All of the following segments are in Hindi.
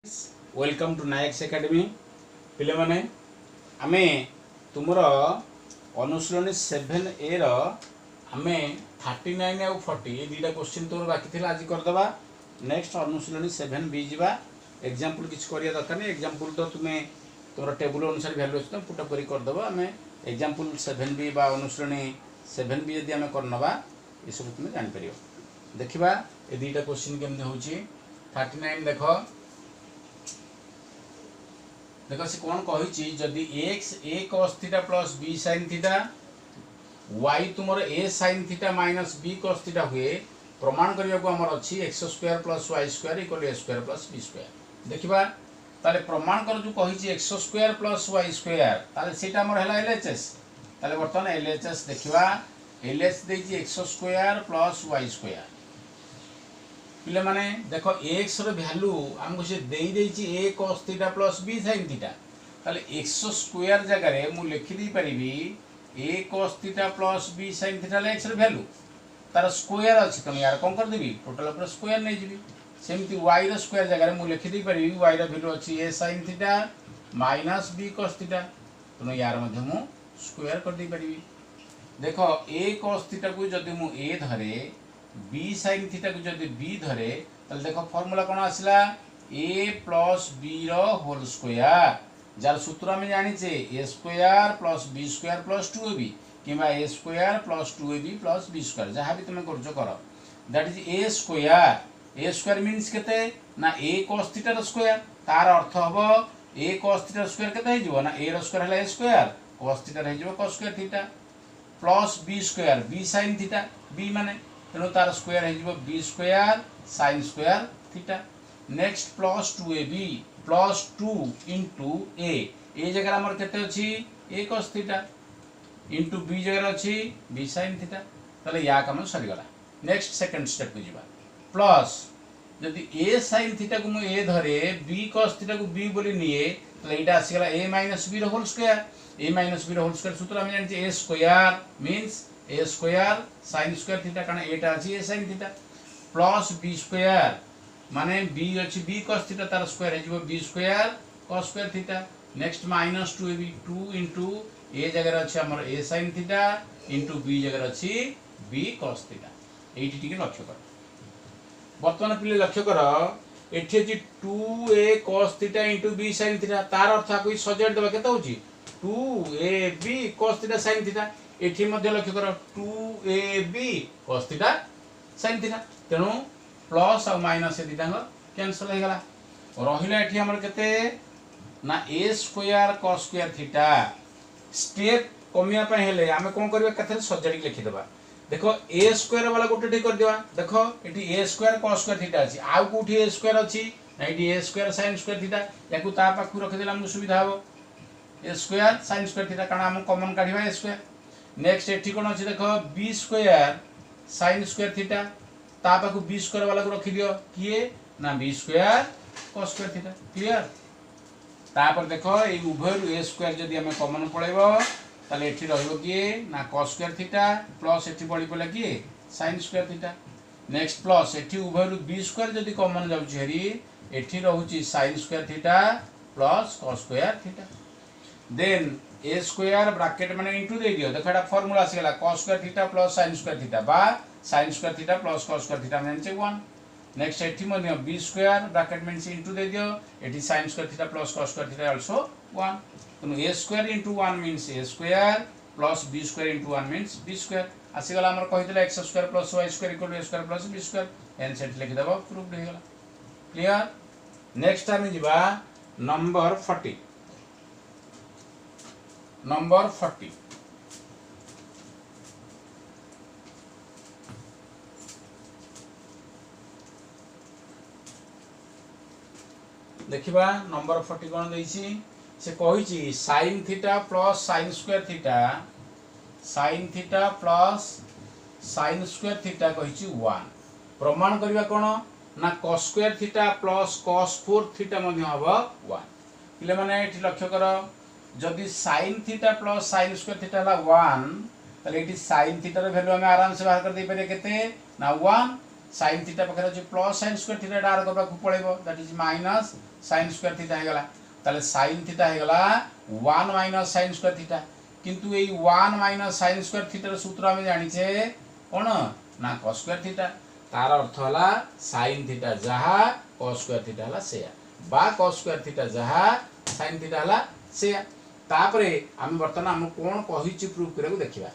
वेलकम टू नायक्स एकेडमी पिले माने आमे तुमर अनुशीलनी 7A आमे 39 आउ 40 ये दुटा क्वेश्चन तुम बाकी थिला आज करदबा। नेक्स्ट अनुशीलनी 7B जीवा एग्जांपल किछ करिया दरकार नहीं। एग्जांपल तो तुम्हें तुम टेबल अनुसार वैल्यू अछि पुट अप करी करदबा। आमे एग्जांपल 7B बा अनुशीलनी 7B यदि आमे करनबा ये सब तुम जान परियो। देखिबा ए दुटा क्वेश्चन केमने होची। 39 देखो देखो से कौन कही जदि x a cos theta plus b sin theta y तुमर a sin theta minus b cos theta हुए प्रमाण करने को हमर अछि x square plus y square equal a square plus b square. देखिबा ताले प्रमाण कर जो कही x square plus y square ताले सेटा हमर हला एलएचएस। ताले वर्तमान एलएचएस देखिबा एलएच देछि x square plus y square. पिले माने देखो एक्स रो वैल्यू हमको से देई देछि a cos theta plus b sin theta. ताले x स्क्वायर जगह रे मु लिखि दी परिबी a cos theta plus b sin theta ले x रो वैल्यू तार स्क्वायर अछि त यार कोन कर देबी टोटल ऊपर स्क्वायर नै जिबी। सेमति y रो स्क्वायर जगह रे मु लिखि दी परिबी y रो वैल्यू अछि a sin theta minus b cos theta त यार मध्ये मु स्क्वायर कर दी परिबी। देखो a cos थीटा को जदि मु a धरे b sin थीटा को जदि b धरे तले देखो फार्मूला कोन आसला a प्लस b रो होल स्क्वायर जार सूत्र में जानि छे a square plus b square plus 2ab किबा a square plus 2ab plus b square जहां भी तुमे करजो करो that is a square means केते ना a cos थीटा रो स्क्वायर तार अर्थ हबो a cos थीटा स्क्वायर केते हे जिवो ना a रो स्क्वायर हला a स्क्वायर cos थीटा हे जिवो cos square theta plus b square b sin theta b माने तेणु तार स्क्वायर है b square sine square theta. Next plus 2ab plus 2 into a जगह हमर केते अछि a cos theta into b जगह अछि b sin थीटा। तले या काम सरी गला। नेक्स्ट सेकंड स्टेप को जिबा प्लस यदि a sin थीटा को म a धरे b cos थीटा को b बोली निए तले एटा आसी गला a माइनस b रो whole square a minus b रो होल स्क्वायर सूत्र हम जानि a square means a square sin square theta कारण एटा अछि a sin theta plus b square माने b अछि b cos थीटा तार स्क्वायर है b square cos square theta. Next minus 2ab 2 into a जगह अछि हमर a sin theta into b जगह अछि b cos थीटा। एठी टिके लक्ष्य कर वर्तमान पिले लक्ष्य कर एठी अछि 2a cos theta into b sin theta तार अर्थ कोइ सजेट देबा केते होछि 2ab cos theta sin theta. एठी मध्ये लक्ष्य करो 2ab cos theta sin theta तेनु प्लस और माइनस ए दिटांग कैंसिल हो गला रहिला एठी हमर केते ना a square cos square theta. Step कमिया पे हेले हमें कोन करबा कथे सजडी लिखि देबा। देखो a स्क्वायर वाला गोटे ठीक कर देबा। देखो एठी a square cos square theta अछि आउ कोठी a स्क्वायर अछि ना एठी a square sin square theta याकू ता पाखु रखि देला हम सुविधा हो a square sin square theta कारण हम कॉमन काढिबा a स्क्वायर। नेक्स्ट एठी कोन अछि देखो b square sin square theta ता पाखु b स्क्वायर वाला को रखि दियो किए ना b square cos square theta clear. तापर देखो ए उभय a स्क्वायर जदी हमें कॉमन पळेबो ताले एठी रहइबो किए ना cos स्क्वायर थीटा प्लस एठी बळी पला किए sin square theta. Next plus एठी उभय b स्क्वायर जदी कॉमन जाउ छेरी एठी रहउची sin square theta plus cos square theta. Then a square bracket माने इनटू दे दियो देखो एटा फार्मूला आसी गला cos square theta plus sin square theta बा sin square theta plus cos square theta माने 1। नेक्स्ट एठी मध्ये b square bracket means into दे दियो एठी sin square theta plus cos square theta also 1 तनो a square into 1 means a square plus b square into 1 means b square आसी गला हमर कहितले x square plus y square equal a square plus b square एन सेट लिखि देबो प्रूफ हो गला क्लियर। नेक्स्ट टाइम जिबा नंबर 40 नंबर 40 देखिबा नंबर 40 कोन दैछि से कहिछि sin theta plus sin square theta sin theta plus sin square theta कहिछि 1 प्रमाण करबा कोन ना cos square theta plus cos 4 theta मध्ये हबो 1 पिले माने एठी लक्ष्य करो जदि sin theta plus sin square theta ला 1 तले एठी sin थीटा रो वैल्यू हम आराम से बाहर कर दे पारे केते ना 1 sin थीटा पाखरे अछि प्लस sin स्क्वायर थीटा डार को पाखु पळेबो that is minus sin square theta हे गला ताले sin थीटा हे गला 1 माइनस sin स्क्वायर थीटा किंतु एई 1 माइनस sin स्क्वायर थीटा र सूत्र हम जानि छे कोन ना cos स्क्वायर थीटा तार अर्थ हला sin थीटा जहा cos स्क्वायर थीटा हला सेया बा cos स्क्वायर थीटा जहा sin थीटा हला सेया तापरे हम वर्तमान हम कोन कहिछि प्रूव करबो देखिबा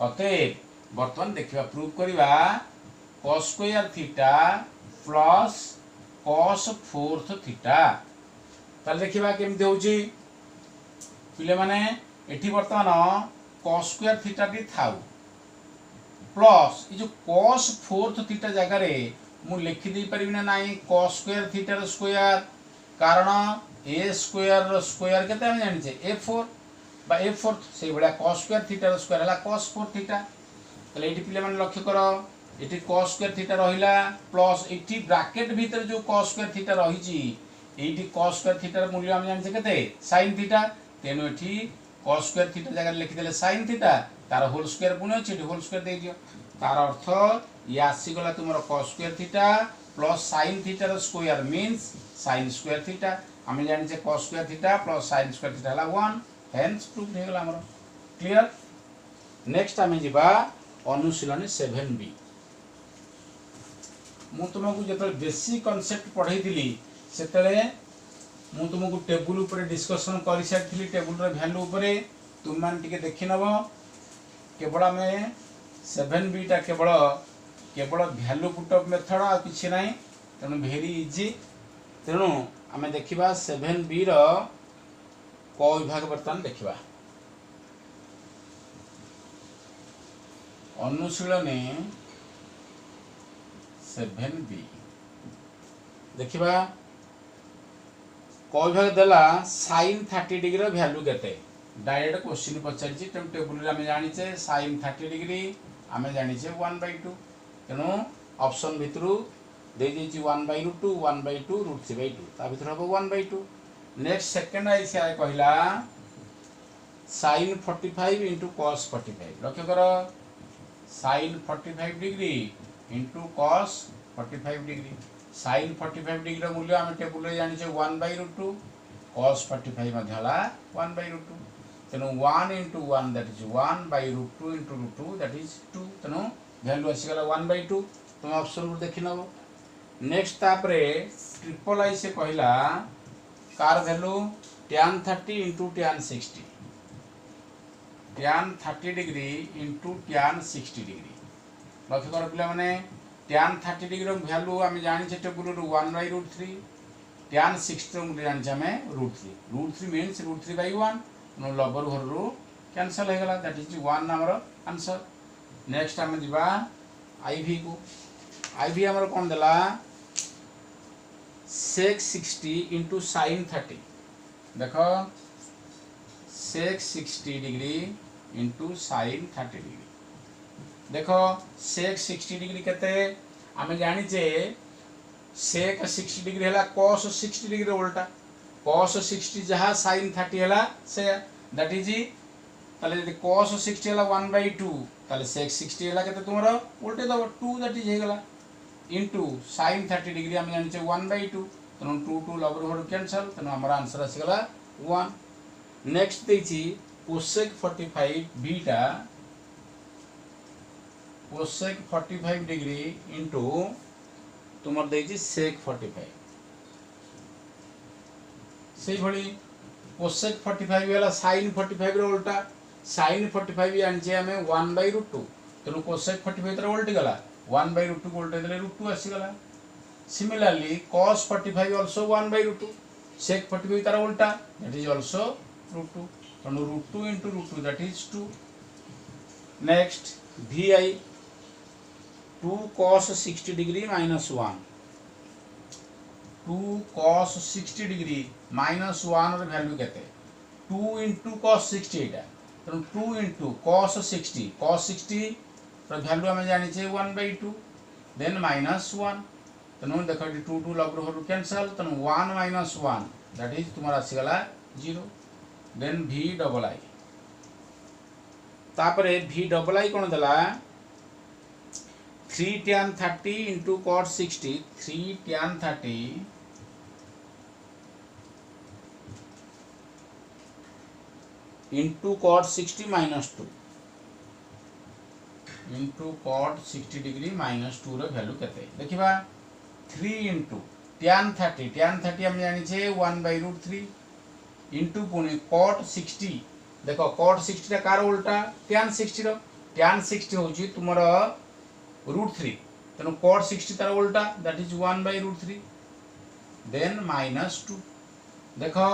अतएव वर्तमान देखिबा प्रूव करबा cos square theta plus cos fourth theta ताले देखिबा केमते होउची पिले माने एठी वर्तमान cos स्क्वायर थीटा टी थाउ प्लस ये जो cos फोर्थ थीटा जगह रे मु लिखि दे परिबि ना नाही cos स्क्वायर थीटा रो स्क्वायर कारण a स्क्वायर रो स्क्वायर केते हम जानि छे a4 बा a4 से बडा cos स्क्वायर थीटा रो स्क्वायर हला cos 4 थीटा तले एठी पिले माने लक्ष्य करो एठी cos स्क्वायर थीटा रहिला प्लस एठी ब्रैकेट भीतर जो cos स्क्वायर थीटा रहिची एठी cos स्क्वायर थीटा रो मूल्य हम जानि छे केते sin थीटा तेनो एठी cos स्क्वायर थीटा जगह लिखि देले sin थीटा तार होल स्क्वायर पुणे अछि एठी होल स्क्वायर दे दियो तार अर्थ ये आसी गला तुमरो cos square theta plus sin theta रो square means sin square theta हम जानि छे cos square theta plus sin square theta हला 1 हेंस प्रूफ हे गला हमरो क्लियर नेक्स्ट हम जिबा अनुशीलनी 7b मु तुमको जतले बेसिक कांसेप्ट पढाई दिली सेतले मु तुमको टेबल ऊपर डिस्कशन करि सारथिली टेबल रे वैल्यू ऊपर तुम मान टिके देखि नबो केवल हमें 7b टा केवल वैल्यू पुट अप मेथड आ किछि नाही तेनु वेरी इजी तेनु हमें देखिबा 7b रो को विभाग वर्तमान देखिबा अनुशीलनी 7b देखिबा को विभाग देला sin 30 डिग्री रो वैल्यू केते डायरेक्ट क्वेश्चन पचारछि तम टेबल रे हम जानि छे sin 30 डिग्री हम जानि छे 1/2 तेनु ऑप्शन भितरु दे दिछि 1/2 1/2 √3/2 ता भितर हबो 1/2 नेक्स्ट सेकंड आई से आय कहला sin 45 into cos 45 लक्ष्य करो sin 45 degree into cos 45 degree sin 45 degree रो मूल्य हम टेबल रे जानि छे 1/2 cos 45 मध्ये हला 1/2 तेनु 1 into 1 that is 1/2 into √2 that is 2 तेनु वैल्यू आसी गला 1/2 तुम ऑप्शन रो देखि नबो नेक्स्ट तापरे ट्रिपल आई से कहला car value tan 30 into tan 60 tan 30 degree into tan 60 degree लक्ष्य कर पिला माने tan 30 डिग्री रो वैल्यू हम जानि छे टेबल रो 1/√3 tan 60 रो मूल्य जानि छे हमें √3 मींस √3/1 नो लबर घर रो कैंसिल हे गला दैट इज 1 हमर आंसर नेक्स्ट हम दिबा आईवी को आईवी हमर कोन देला sec 60 into sin 30 देखो sec 60 degree into sin 30 degree देखो sec 60 डिग्री केते हमें जानि जे sec 60 डिग्री हला cos 60 डिग्री उल्टा cos 60 जहा sin 30 हला से दैट इज ताले यदि cos 60 हला 1/2 ताले sec 60 हला केते तुमरो उल्टे दबो 2 दैट इज हे गला into sin 30 डिग्री हम जानि छे 1/2 तनो 2 लबर होड़ कैंसिल तनो हमर आंसर आसी गला 1 नेक्स्ट देछि cosec 45 beta cosec 45 degree into तुमर देछि sec 45 सेही भली cosec 45 वाला sin 45 रो उल्टा sin 45 आनजे हमें 1/2 तनो cosec 45 तर उल्टी गला 1/2 को उल्टे देले √2 आसी गला सिमिलरली cos 45 also 1/2 sec 45 तार उल्टा that is also √2 तनो √2 into √2 that is 2 next vi 2 cos 60 degree minus 1 2 cos 60 degree minus 1 ର वैल्यू केते 2 into cos 60 एटा तनो 2 into cos 60 ର वैल्यू हम जानि छे 1/2 देन -1 तनो देखो 2 लबर हो कैंसिल तनो 1 - 1 दैट इज तुम्हारा आसी गला 0 देन v डबल आई तापरे v डबल आई कोन देला 3 tan 30 into cot 60, 3 tan 30 into cot 60 minus 2 into cot 60 degree minus 2 रो वैल्यू केते देखिबा 3 into tan 30 हम जानि छे 1 by root 3 into पुनी cot 60 देखो cot 60 रा कार उल्टा tan 60 रो tan 60 होची तुमरो root 3 तेनो cot 60 तार उल्टा that is 1 by root 3 then minus 2 देखो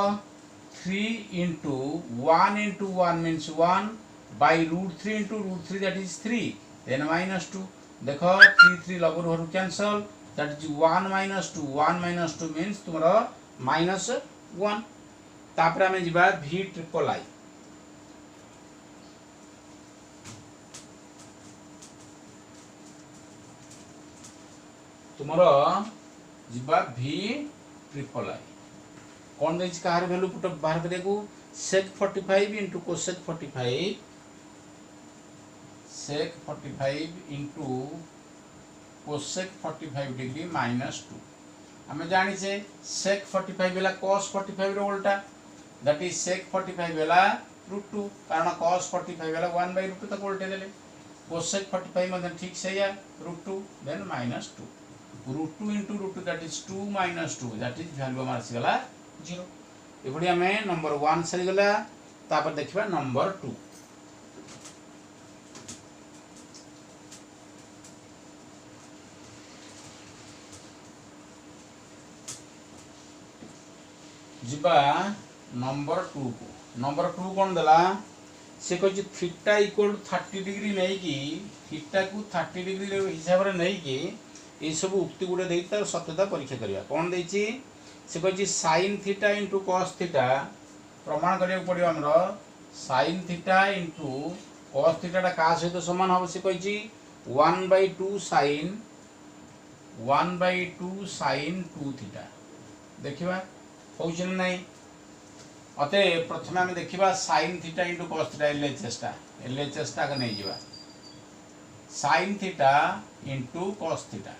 3 into 1 means 1 by root 3 into root 3 that is 3 then minus 2 देखो 3 लबर हरु cancel that is 1 minus 2 means तुम्हारा minus 1 तापर हमें जिबा v triple I तुम्हारा जिबा v triple I कौन देछि कार वैल्यू पुट बाहर करे को sec 45 into cosec 45 sec 45 into cosec 45 degree minus 2 हमें जानी छे sec 45 वेला cos 45 रो उल्टा that is sec 45 वेला root 2 कारण cos 45 वेला 1 by root 2 तक उल्टे देले cosec 45 मतलब ठीक से या root 2 then minus 2 root 2 into root 2 that is 2 minus 2 that is value हमारा सिगला 0 एबडी हमें नंबर 1 सरी गला तापर देखिबा नंबर 2 जिबा नंबर 2 को नंबर 2 कोन दला से कहछि थीटा इक्वल 30 डिग्री नै कि थीटा को 30 डिग्री रे हिसाब रे नै कि ए सब उक्ति गुडे देई तार सत्यता परीक्षा करिया कोन देछि से कहछि sin theta into cos theta प्रमाण करिया पड़ियो हमरो sin theta into cos theta टा का सहित समान हो से कहछि 1/2 sin 2 थीटा देखिबा होउछ नै अते प्रथमे हम देखिबा sin theta into cos theta LHS टा का नै जिबा sin theta into cos theta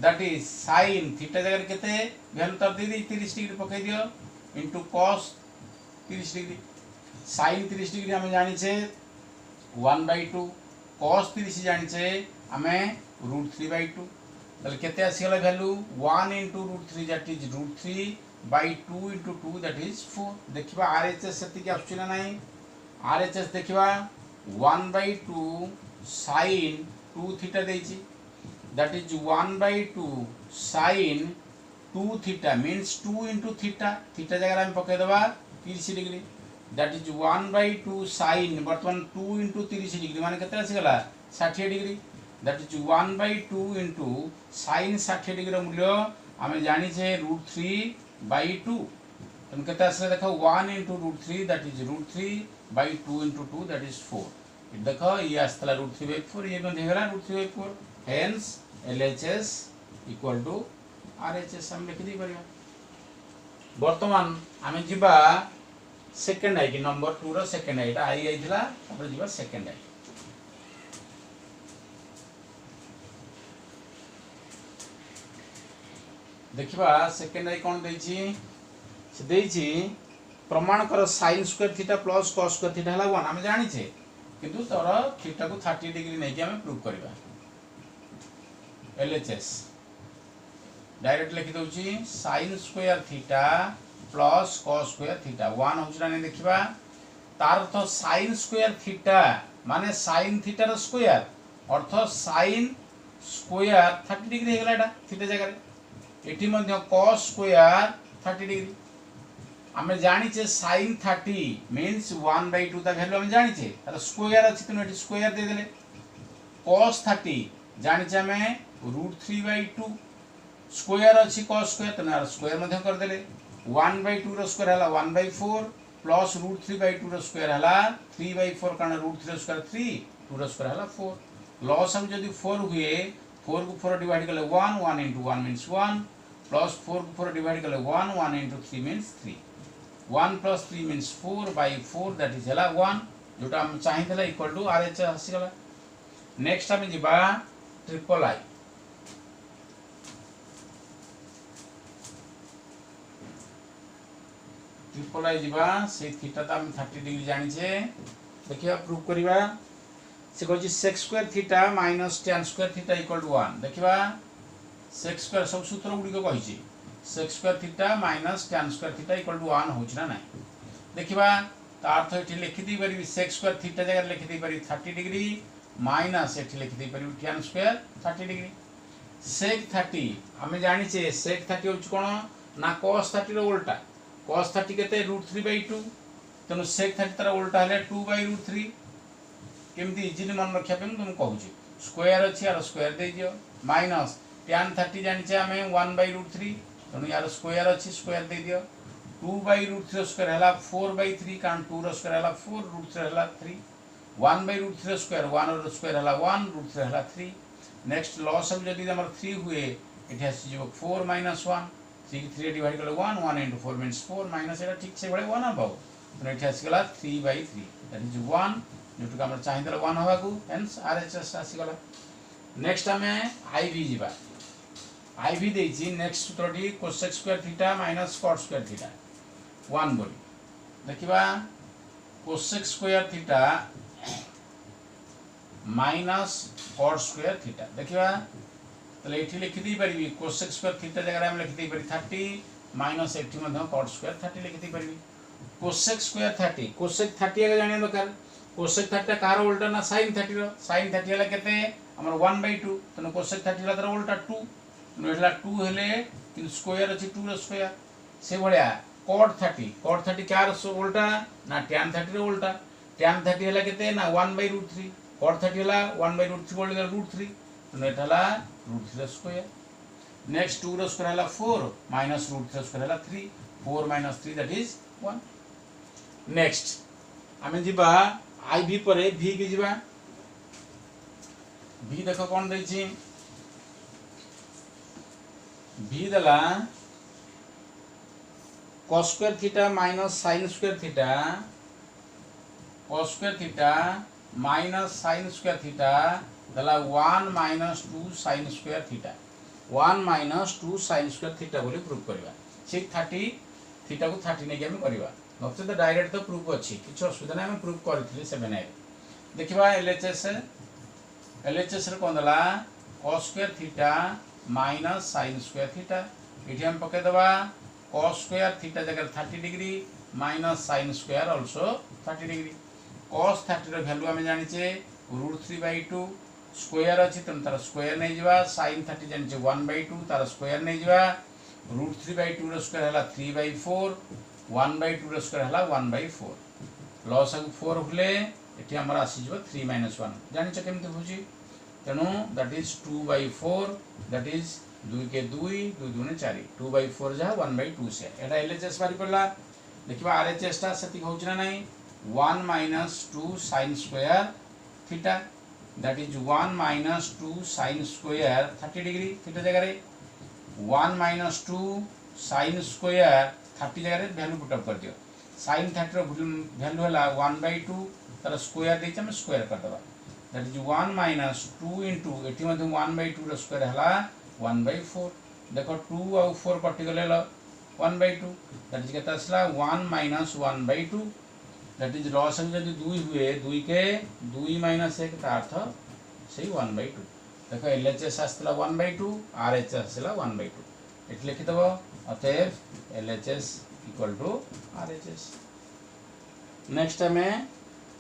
that is sin theta जगह केते वैल्यू तब दे दी 30 डिग्री पकाई दियो into cos 30 degree sin 30 degree हमें जानि छे 1/2 cos 30 जानि छे हमें √3/2 तले केते आसी गला value 1 into √3 that is √3/2 into 2 that is 4 देखिबा RHS सेति के आछुना नाही RHS देखिबा 1/2 sin 2 थीटा देछि that is 1/2 sin 2 theta means 2 into theta theta जगह हम पके दबा 30 डिग्री that is 1/2 sin वर्तमान 2 into 30 डिग्री माने केते आसी गला 60 degree that is 1/2 into sin 60 degree रो मूल्य हमें जानि छे √3/2 हम केते आसे देखो 1 into √3 that is √3/2 into 2 that is 4 ये देखो ये आस्तला √3/4 ये बन देगला √3/4 hence LHS equal to RHS हम लिख दी परिया वर्तमान हमें जिबा सेकंड आई कि नंबर 2 रो सेकंड आई ता आई आइथिला तापर जिबा सेकंड आई देखिबा सेकंड आई कोन देछि से देछि प्रमाण कर sin square theta plus cos square theta हला 1 हम जानि छे किंतु तोर थीटा को 30 डिग्री नै कि हम प्रूव करबा LHS डायरेक्ट लिखि दउची sin square theta plus cos square theta 1 होचरा नै देखिबा तार अर्थ sin स्क्वायर थीटा माने sin थीटा रो स्क्वायर अर्थ sin स्क्वायर 30 डिग्री हेगला एटा थीटा जगह रे एठी मध्ये cos स्क्वायर 30 डिग्री हमें जानि छे sin 30 मींस 1/2 ता वैल्यू हम जानि छे तार स्क्वायर अछि त एठी स्क्वायर दे देले cos 30 जानि छे हमें √3/2 स्क्वायर अछि cos स्क्वायर तनार स्क्वायर मध्ये कर देले 1/2 रो स्क्वायर हला 1/4 प्लस √3/2 रो स्क्वायर हला 3/4 कारण √3 रो स्क्वायर 3 2 रो स्क्वायर हला 4 लॉस हम जदी 4 हुए 4 को 4 डिवाइड करले 1 1 into 1 means 1 प्लस 4 को 4 डिवाइड करले 1 1 into 3 means 3 1 plus 3 means 4/4 that is हला 1 जोटा हम चाहिथिला इक्वल टू RHS आसी गला नेक्स्ट हम जिबा ट्रिपल आई जीवा से थीटा तो हम 30 डिग्री जानिछे देखिया प्रूव करिबा से कहछि sec square theta minus tan square theta equal to 1 देखिबा sec स्क्वायर सब सूत्र गुडी को कहिछि sec square theta minus tan square theta equal to 1 होछि ना नाही देखिबा ता अर्थ एठी लिखि दी परिबी sec स्क्वायर थीटा जगह लिखि दी परिबी 30 डिग्री माइनस एठी लिखि दी परिबी tan स्क्वायर 30 डिग्री sec 30 हमें जानिछे sec 30 होछि कोन ना cos 30 रो उल्टा cos 30 केते √3/2 तनु sec 30 तारा उल्टा हले 2/√3 केमती इजीली मन रखिया पे तुम कहूची स्क्वायर अछि यार स्क्वायर दे दियो माइनस tan 30 जानिचे हमें 1/√3 तनु यार स्क्वायर अछि स्क्वायर दे दियो 2/√3 स्क्वायर हला 4/3 कान 2 रो स्क्वायर हला 4 √3 हला 3 1/√3 स्क्वायर 1 रो स्क्वायर हला 1 √3 हला 3 नेक्स्ट लॉस अब जदी हमर 3 हुए एठी आसी जो 4 - 1 3 3 डिवाइड कर 1 1 into 4 means 4 माइनस एटा ठीक से बळे 1 आबो तो एठी आसी गला 3/3 दैट इज 1 जोटका हमर चाहि दला 1 हवा को हेंस आरएचएस आसी गला नेक्स्ट हमें आईवी जीवा आईवी देछि नेक्स्ट सूत्रटी cosec square theta minus cot square theta 1 बोली देखिबा cosec square theta minus cot square theta देखिबा तो एठी लिखि दी परिबी cosec स्क्वायर थीटा जगह हम लिखि दी परि 30 माइनस एठी मध cot स्क्वायर 30 लिखि दी परिबी cosec स्क्वायर 30 cosec 30 आगे जाने दरकार cosec 30 कार उल्टा ना sin 30 रो sin 30 हला केते हमर 1/2 तनो cosec 30 हला तर उल्टा 2 तनो एला 2 हेले कि स्क्वायर अछि 2 रो स्क्वायर से बढिया cot 30 कार उल्टा ना tan 30 रो उल्टा tan 30 हला केते ना 1/√3 cot 30 हला 1/√3 बोल √3 तनो एठला √3 स्क्वायर नेक्स्ट 2 रो स्क्वायर हला 4 माइनस √3 स्क्वायर हला 3 4 - 3 दैट इज 1 नेक्स्ट हमें जीवा आईवी परे v के जीवा v देखो कोन दै छी v दला cos square theta minus sin square theta cos square theta minus sin square theta दला 1 - 2 sin square theta 1 - 2 sin square theta बोली प्रूव करबा ठीक 30 थीटा को 30 नै के हम करबा नक्से तो डायरेक्ट तो प्रूफ अछि किछ असुविधा नै हम प्रूफ करथिले 7 ए देखिबा एलएचएस रे कोन दला cos square theta minus sin square theta एठी हम पके दबा cos स्क्वायर थीटा जगह 30 degree minus sin square also 30 degree cos 30 रो वैल्यू हम जानि छे √3/2 स्क्वायर अछि तन तार स्क्वायर नै जिवा sin 30 जानि छे 1/2 तार स्क्वायर नै जिवा √3/2 रो स्क्वायर हला 3/4 1/2 रो स्क्वायर हला 1/4 लॉस अग 4 होले एठी हमर आसी जबो 3 - 1 जानि छ केमते होजी तनु दैट इज 2/4 दैट इज 2 के 2 2 2 4 2/4 जा 1/2 से एटा एलएचएस बारी पड़ला देखिबा आरएचएस ता सती होउछ ना नहीं 1 - 2 sin square theta that is 1 - 2 sin square 30 degree theta जगह रे 1 - 2 sin स्क्वायर 30 जगह रे वैल्यू पुट अप कर दियो sin 30 रो वैल्यू हला 1/2 तार स्क्वायर दे हम स्क्वायर कर दबा दैट इज 1 - 2 इनटू एठी मध्ये 1/2 रो स्क्वायर हला 1/4 देखो 2 और 4 कटि गले 1/2 दैट इज केता असला 1 - 1/2 दैट इज लॉस हम जदी 2 हुए 2 के 2 - 1 का अर्थ सही 1/2 देखो एलएचएस आस्तला 1/2 आरएचएस आस्तला 1/2 एट लिखि दबो अतएव LHS equal to RHS next हमें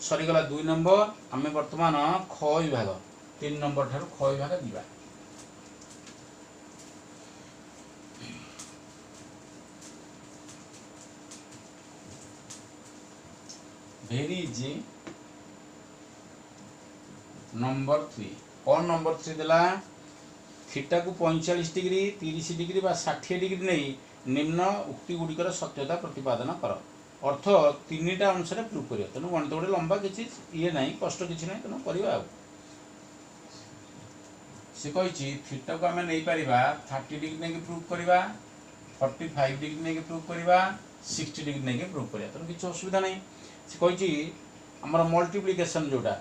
सरी गला 2 नंबर हमें वर्तमान ख विभाग 3 नंबर ठार ख विभाग दिबा वेरी इजी नंबर 3 कौन नंबर 3 देला थीटा को 45 डिग्री 30 डिग्री बा 60 डिग्री नहीं निम्न उक्ति गुड़िकर सत्यता प्रतिपादन कर अर्थ 3टा अनुसार प्रूव करियो तनु गणित गोटे लंबा किछि ये नहीं कष्ट किछि नहीं तनु करबा आ से कहिछि थीटा को हमें नहीं परिबा 30 डिग्री नै के प्रूव करबा 45 डिग्री नै के प्रूव करबा 60 डिग्री नै के प्रूव करिया तनु किछि असुविधा नहीं से कहिछि हमर मल्टीप्लिकेशन जोटा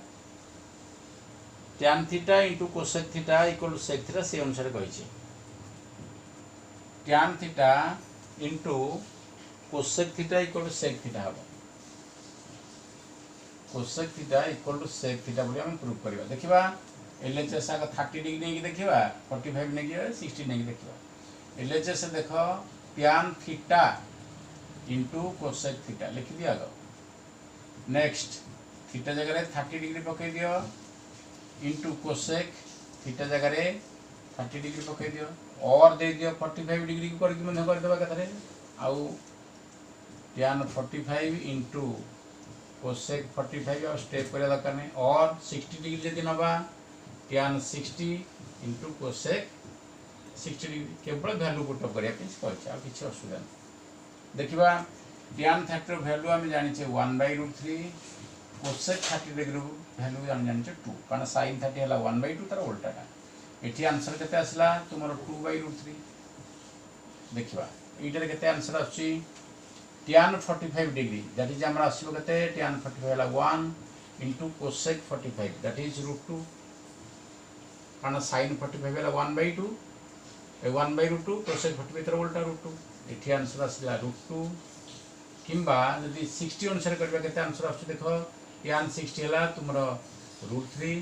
tan theta into cosec theta equal to sec theta से अनुसार कही tan theta into cosec theta equal to sec theta हम cosec theta equal to sec theta बोली हम प्रूव करवा देखिबा एलएचएस आग 30 डिग्री नहीं देखिबा 45 नहीं 60 नहीं देखिबा एलएचएस देख tan theta into cosec theta लिख दिया आग नेक्स्ट थीटा जगह 30 डिग्री पकई दियो इंटू कोसेक थीटा जगह 30 डिग्री पकई दियो और दे दियो 45 डिग्री को करके मन कर देबा कथरे आउ tan 45 इंटू कोसेक 45 और स्टेप करे दरकार नहीं और 60 डिग्री जदि नबा tan 60 इंटू कोसेक 60 डिग्री केवल वैल्यू पुट करिया कहछि आ किछि असुविधा नहीं देखिबा tan 30 रो वैल्यू हम जानि छे 1/√3 कोसेक 30 डिग्री वैल्यू हम जानि छे 2 कारण sin 30 हला 1/2 तार उल्टाटा एठी आंसर केते आसला तुमरो 2/√3 देखिबा एटारे केते आंसर आछि tan 45 डिग्री दैट इज हमरा आसीबो केते tan 45 हला 1 इंटू कोसेक 45 दैट इज √2 कारण sin 45 हला 1/2 ए 1/√2 कोसेक 45 तार उल्टा √2 एठी आंसर आसला √2 किंबा यदि 60 अनुसार करबा केते आंसर आछ देखो tan 60 हला तुमरो √3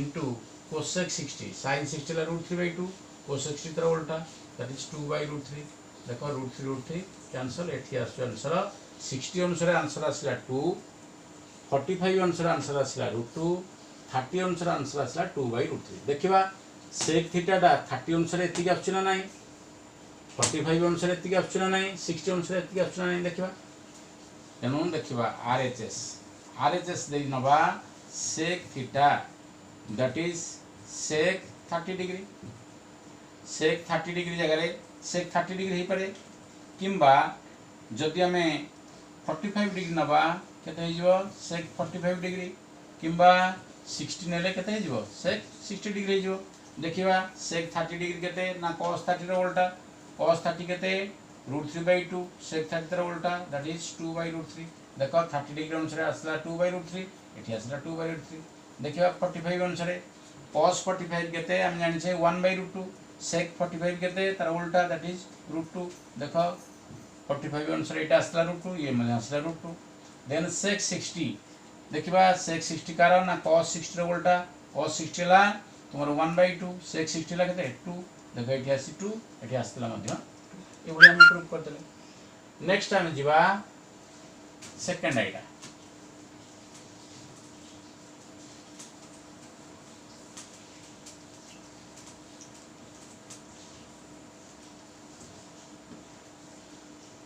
इंटू कोसेक 60 sin 60 हला √3/2 कोसेक 60 तार उल्टा दैट इज 2/√3 देखो √3 कैंसल एठी आंसर 60 अनुसार आंसर आसला 2 45 अनुसार आंसर आसला √2 30 अनुसार आंसर आसला 2/√3 देखिबा सेक थीटा टा 30 अनुसार एति आछुना ना नाही 45 अनुसार एति आछुना ना नाही 60 अनुसार एति आछुना ना नाही देखिबा तेनु देखिबा आरएचएस दे नबा sec theta that is sec 30 degree sec 30 degree जगह सेक 30 डिग्री ही पारे किंबा जदि हमें 45 डिग्री नबा केते हो जिवो सेक 45 डिग्री किंबा 60 नेले केते हो जिवो सेक 60 डिग्री हो जिवो देखिबा सेक 30 डिग्री केते ना cos 30 रो उल्टा cos 30 केते √3/2 सेक 30 रो उल्टा दैट इज 2/√3 देखो 30 डिग्री अनुसार आसला 2/√3 एठी आसला 2/√3 देखिबा 45 अनुसार cos 45 केते हम जानि छै 1/√2 सेक 45 केते तार उल्टा दैट इज √2 देखो 45 अनुसार एटा आसला √2 ये मतलब आसला √2 देन सेक 60 देखिबा सेक 60 कारण ना cos 60 रो उल्टा cos 60 ला तुमरो 1/2 सेक 60 ला केते 2 देखो एठी आसी 2 एठी आस्तला मध्य ए बडी हम प्रूव कर देले नेक्स्ट टाइम जिबा सेकंड आइटा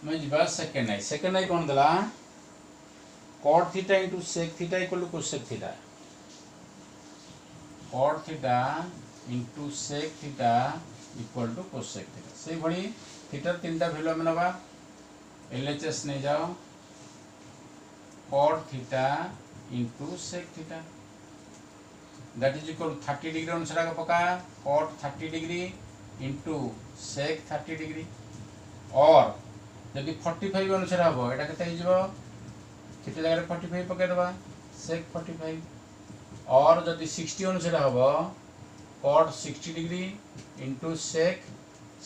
मैं जिबा सेकंड आई कोन दला cot theta into sec theta equal to cosec theta cot theta into sec theta equal to cosec theta से भली थीटा तीनटा वैल्यू हम नबा LHS ने जाओ cot theta into sec theta that is equal to 30 degree अनुसार का पका cot 30 degree into sec 30 degree और जदि 45 अनुसार हम एटा केते हिजबो केते जगह 45 पके दबा sec 45 और जदि 60 अनुसार हम cot 60 degree into sec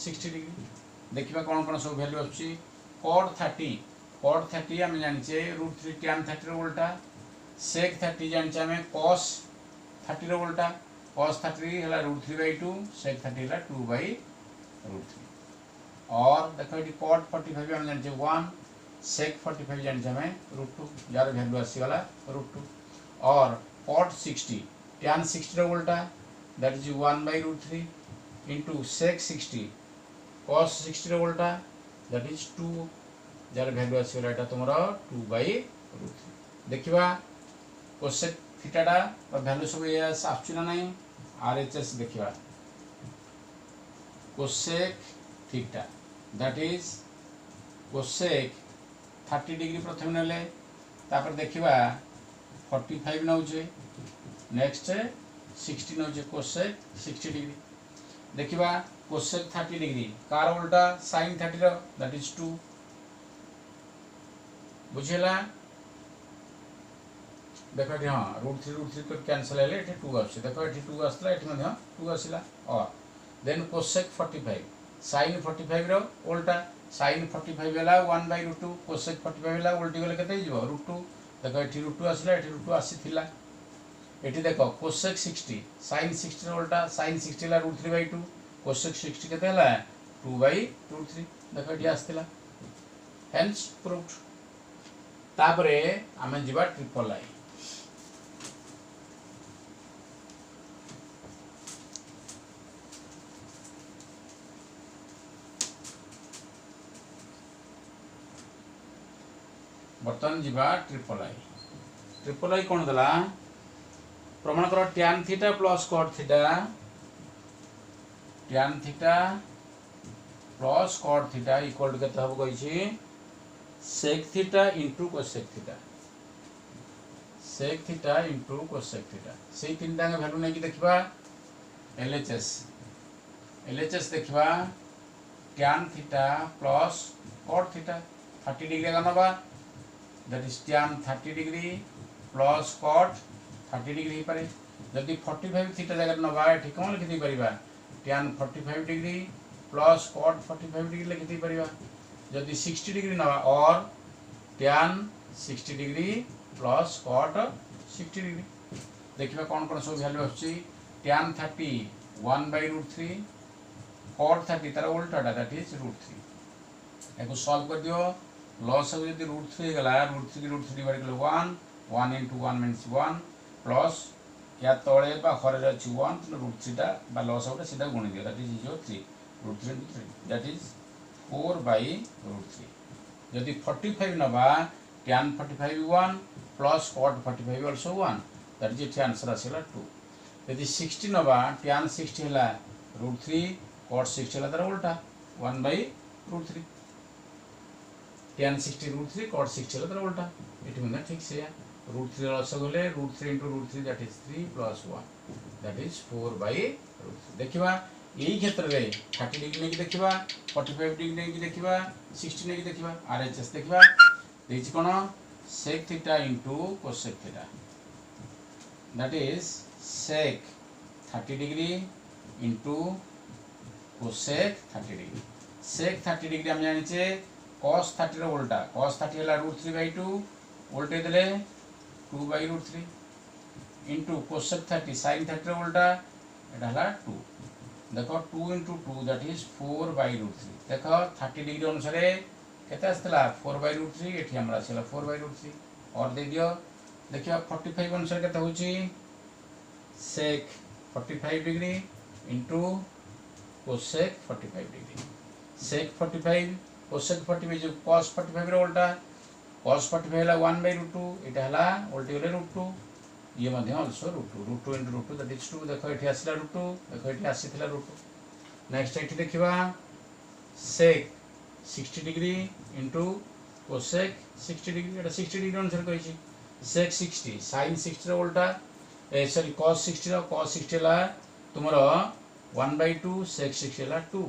60 degree देखिबा कोन कोन सब वैल्यू अछि cot 30 हम जानि छे √3 tan 30 रो उल्टा sec 30 जानि छे हम cos 30 रो उल्टा cos 30 हला √3/2 sec 30 हला 2/√3 और देखो ये cot 45 हम जानि छे 1 sec 45 जानि छे हमें √2 यार वैल्यू आसी वाला √2 और cot 60 tan 60 रो उल्टा that is 1/√3 into sec 60 cos 60 रो उल्टा दैट इज 2 यार वैल्यू आसी वाला एटा तुमरो 2/√3 देखिबा cosec थीटा टा वैल्यू सब ये आछी ना नहीं RHS देखिबा cosec theta that is cosec 30 degree प्रथम नेले तापर देखिबा 45 नउचे नेक्स्ट 60 नउचे cosec 60 डिग्री देखिबा cosec 30 डिग्री कार उल्टा sin 30 रो दैट इज 2 बुझेला देख ये हाँ रूट थ्री कैनसल है ये 2 आस देख ये 2 आसला ये 2 आसला और देन कोसेक 45 साइन 45 रो उल्टा साइन 45 है 1/√2 कोसेक 45 है उल्टी गले केते हिजो √2 देख ये √2 आसला ये √2 आसीथिला एठी देख कोसेक 60 साइन 60 रो उल्टा साइन 60 ला √3/2 कोसेक 60 केते हला 2/√3 देख ये आस्थिला हेंस प्रूव्ड तापरे आमे जिबा ट्रिपल आई बर्तमान जीवा ट्रिपल आई कौन देला प्रमाण कर tan theta plus cot theta tan theta plus cot theta equal to केते हबो कहिछि sec theta into cosec theta sec theta into cosec theta सेही तीनटा के वैल्यू नै कि देखिबा LHS देखिबा tan theta plus cot theta 30 degree का नबा that is tan 30 degree plus cot 30 degree ही पारे जदि 45 थीटा जगह नबा एठी कोन लिखि दै परिबा tan 45 degree plus cot 45 degree लिखि दै परिबा जदि 60 degree नबा और tan 60 degree plus cot 60 degree देखिबा कोन कोन सब वैल्यू आछि tan 30 1/√3 cot 30 तार उल्टाटा दैट इज √3 एको सॉल्व कर दियो लॉस हो यदि √3 गला √3 की √3 डिवाइड कर 1 into 1 means 1 प्लस या तळे बा खरे अछि 1 √3 टा बा लॉस होटा सीधा गुणी दियो that is 3 √3 into 3 that is 4/√3 यदि 45 नबा tan 45 1 plus cot 45 also 1 that is it answer आसेला 2 यदि 60 नबा tan 60 हला √3 cot 60 हला तार उल्टा 1/√3 tan 60 √3 cot 60 हला उल्टा एठी मतलब ठीक से √3 लॉस गले √3 into √3 that is 3 plus 1 that is 4/√3 देखिबा एही क्षेत्र रे 30 डिग्री नै कि देखिबा 45 डिग्री नै कि देखिबा 60 नै कि देखिबा RHS देखिबा देछि कोन sec theta into cosec theta that is sec 30 degree into cosec 30 degree sec 30 degree हम जानि छे cos 30 रो उल्टा cos 30 हला √3/2 उल्टे देले 2/√3 into cosec 30 sin 30 रो उल्टा एटा हला 2 देखो 2 into 2 दैट इज 4/√3 देखो 30 डिग्री अनुसार केते आस्तला 4/√3 एठी हमरा आसेला 4/√3 और दे दियो देखियो 45 अनुसार केते होची sec 45 degree into cosec 45 degree sec 45 cosec 45 जो cos 45 रो उल्टा cos 45 हला 1/√2 एटा हला उल्टी गले √2 ये मध्य आल्सो √2 into √2 दैट इज 2 देखो एठी आसीला √2 देखो एठी आसीथिला √2 नेक्स्ट एठी देखिबा sec 60 degree into cosec 60 degree एटा 60 डिग्री अनुसार कहिछि sec 60 sin 60 रो उल्टा सॉरी cos 60 रो cos 60 हला तुमरो 1/2 sec 60 हला 2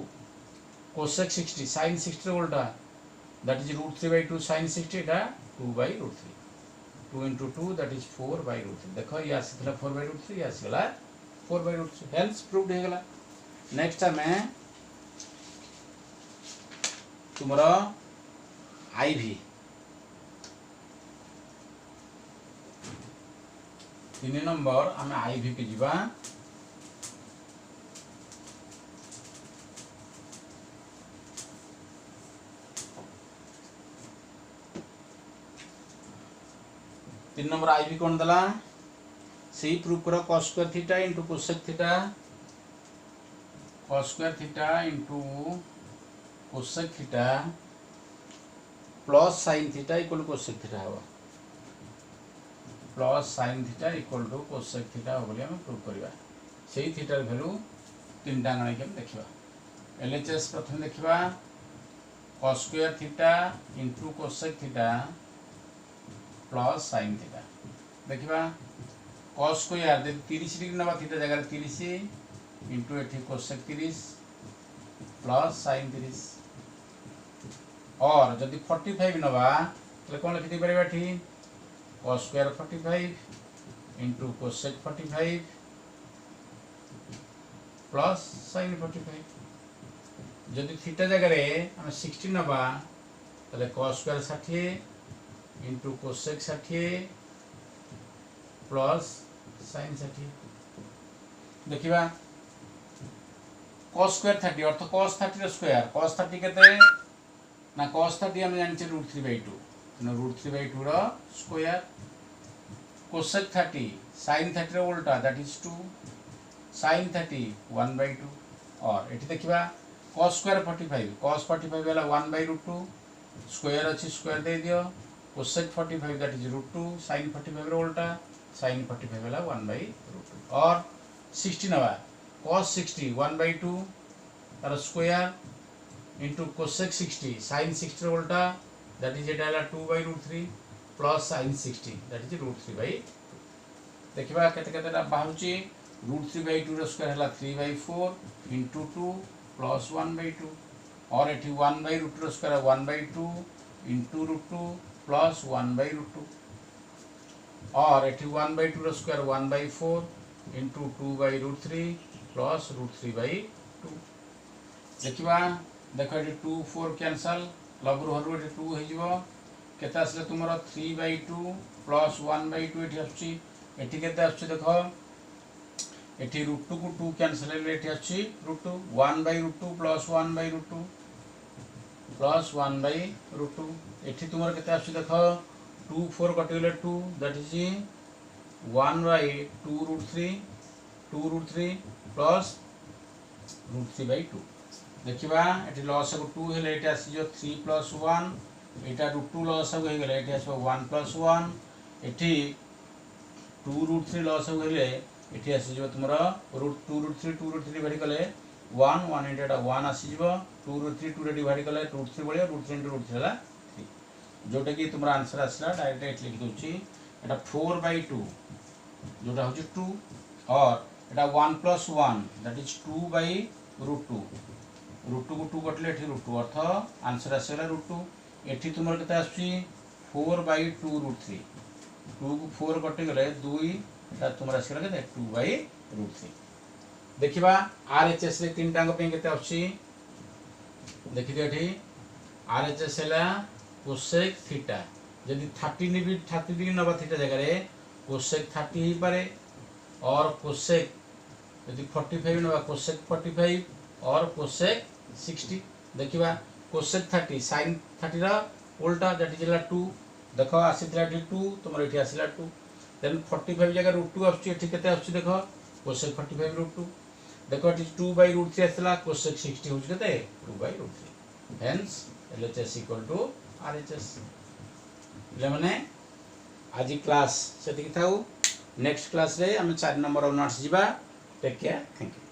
cosec 60 sin 60 रो उल्टा that is √3/2 sin 60 Etah 2/√3 2 into 2 that is 4/√3 देखो ये आसीथला 4/√3 ये आसीगला 4/√3 हेल्स प्रूव्ड हे गला नेक्स्ट हमें तुमरो आईवी 3 नंबर हमें आईवी के जीवा तीन नंबर आईवी कौन दला सही प्रूफ करो cos square theta into cosec थीटा cos square theta into cosec थीटा plus sin theta equal to cosec theta होगा plus sin theta equal to cosec theta हो बोली हम प्रूफ करबा सही थीटार वैल्यू तीन डांगणे के हम देखिबा LHS प्रथम देखिबा cos square theta into cosec थीटा प्लस sin थीटा देखिबा cos स्क्वायर दे 30 डिग्री नबा थीटा जगह 30 into एठी cosec 30 प्लस sin 30 और जदि 45 नबा तले कोन लिखि दे परबा एठी cos square 45 into cosec 45 plus sin 45 जदि थीटा जगह आम 60 नवा ताले cos square 60 into cosec 60 plus sin 60 देखिबा cos square 30 अर्थ cos 30 रो स्क्वायर cos 30 केते ना cos 30 हम जानचे √3/2 ना √3/2 रो स्क्वायर cosec 30 sin 30 रो उल्टा दैट इज 2 sin 30 1/2 और एठी देखिबा cos square 45 वाला 1/√2 स्क्वायर अच्छी स्क्वायर दे दियो cosec 45 दैट इज √2 sin 45 रो उल्टा sin 45 वाला 1/√2 और 60 नवा cos 60 1/2 तार स्क्वायर इंटू cosec 60 sin 60 रो उल्टा that is Etah 2/√3 plus sin 60 that is √3/2 देखिबा केते केतेटा बाहुची √3/2 रो स्क्वायर हला 3/4 इंटू 2 प्लस 1/2 और एठी 1/√2 रो स्क्वायर 1/2 इंटू √2 प्लस 1/√2 और एठी 1/2 रो स्क्वायर 1/4 इंटू 2/√3 प्लस √3/2 देखिबा देखो एठी 2 4 कैंसल लबरु हरु एठी 2 हे जिवो केते आसले तुमरो 3/2 प्लस 1/2 एठी आछी एठी केते आछी देखो एठी √2 को 2 कैंसल हेले एठी आछी √2 1/√2 प्लस 1/√2 प्लस 1/√2 एठी तुमरो केते आछी देखो 2 4 कटि गेले 2 दैट इज 1/2√3 2√3 प्लस √3/2 देखिबा एठी लॉस को 2 हेले एठी आसी जो 3 प्लस 1 एटा √2 लॉस हो गेले एठी आसो 1 प्लस 1 एठी 2√3 लॉस हो गेले एठी आसी जो तुमरा √2√3 डिवाइड कले 1 1 एटा 1 आसी जो 2√3 2 रे डिवाइड कले √3 बळे √3 √3 हला 3 जोटा कि तुमरा आंसर आसला डायरेक्ट एट लिख दोची एटा 4/2 जोटा होची 2 और एटा 1 प्लस 1 दैट इज 2/√2 √2 को 2 कटले एठी √2 अर्थ आंसर आसेला √2 एठी तुमर केते आसी 4/2√3 2 को 4 कटि गले 2 एटा तुमर आसेला केते 2/√3 देखिबा आरएचएस रे तीन टांग पे केते आसी देखि दे एठी आरएचएस हैला cosec थीटा यदि 30 डिग्री नबा थीटा जगह रे cosec 30 ही पारे और cosec यदि 45 नबा cosec 45 और cosec 60 देखिबा cosec 30 sin 30 रा उल्टा दैट इज 2 देखो आसीतला 2 तुमर एठी आसीला 2 देन 45 जगह √2 आछी एठी केते आछी देखो cosec 45 √2 देखो एठी 2/√3 आसला cosec 60 होछ केते 2/√3 हेंस LHS = RHS ले माने आज क्लास सेति थाउ नेक्स्ट क्लास रे हम 4 नंबर ऑफ नोट्स जिबा टेक केयर थैंक यू।